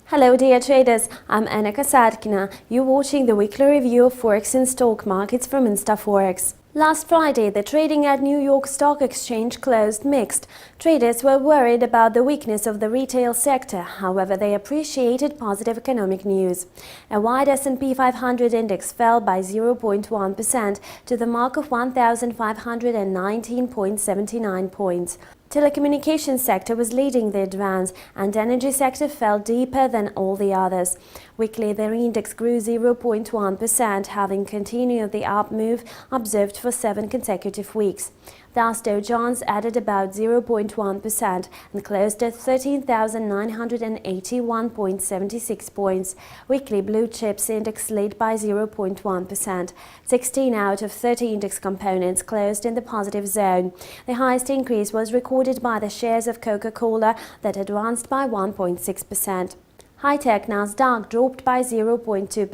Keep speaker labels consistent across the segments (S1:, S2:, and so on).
S1: Hello dear traders, I'm Anna Kasatkina. You're watching the weekly review of Forex and stock markets from InstaForex. Last Friday, the trading at New York Stock Exchange closed mixed. Traders were worried about the weakness of the retail sector, however they appreciated positive economic news. A wide S&P 500 index fell by 0.1% to the mark of 1,519.79 points. Telecommunications sector was leading the advance, and energy sector fell deeper than all the others. Weekly, the index grew 0.1%, having continued the up move observed for 7 consecutive weeks. Thus, Dow Jones added about 0.1% and closed at 13,981.76 points. Weekly, blue chips index slid by 0.1%. 16 out of 30 index components closed in the positive zone. The highest increase was recorded by the shares of Coca-Cola that advanced by 1.6%. High-tech Nasdaq dropped by 0.2% to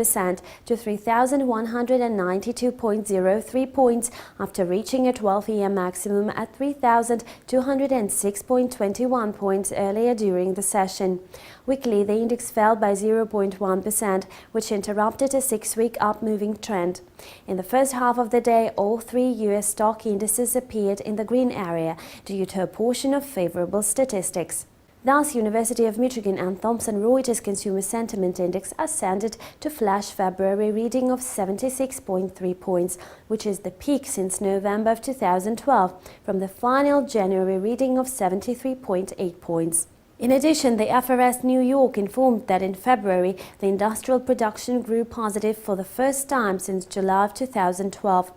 S1: 3,192.03 points after reaching a 12-year maximum at 3,206.21 points earlier during the session. Weekly, the index fell by 0.1%, which interrupted a 6-week up-moving trend. In the first half of the day, all 3 U.S. stock indices appeared in the green area due to a portion of favorable statistics. Thus, University of Michigan and Thomson Reuters Consumer Sentiment Index ascended to flash February reading of 76.3 points, which is the peak since November of 2012, from the final January reading of 73.8 points. In addition, the FRS New York informed that in February, the industrial production grew positive for the first time since July of 2012.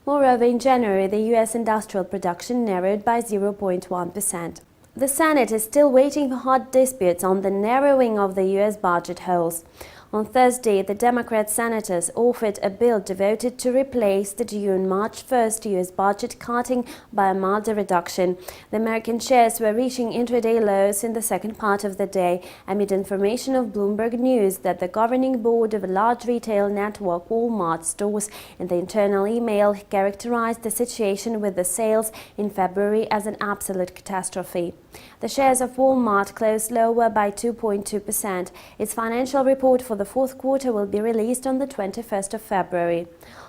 S1: Moreover, in January, the U.S. industrial production narrowed by 0.1%. The Senate is still waiting for hot disputes on the narrowing of the U.S. budget holes. On Thursday, the Democrat senators offered a bill devoted to replace the June March 1st U.S. budget cutting by a milder reduction. The American shares were reaching intraday lows in the second part of the day, amid information of Bloomberg News that the governing board of a large retail network, Walmart stores, in the internal email characterized the situation with the sales in February as an absolute catastrophe. The shares of Walmart closed lower by 2.2%. Its financial report for the fourth quarter will be released on the 21st of February.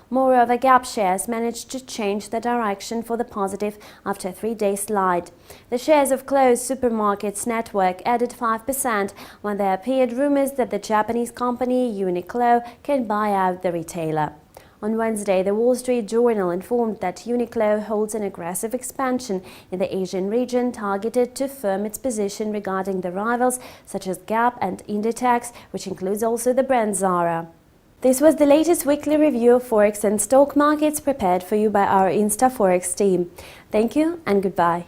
S1: Moreover, Gap shares managed to change the direction for the positive after a 3-day slide. The shares of closed supermarkets network added 5% when there appeared rumors that the Japanese company Uniqlo can buy out the retailer. On Wednesday, the Wall Street Journal informed that Uniqlo holds an aggressive expansion in the Asian region targeted to firm its position regarding the rivals such as Gap and Inditex, which includes also the brand Zara. This was the latest weekly review of Forex and stock markets prepared for you by our InstaForex team. Thank you and goodbye.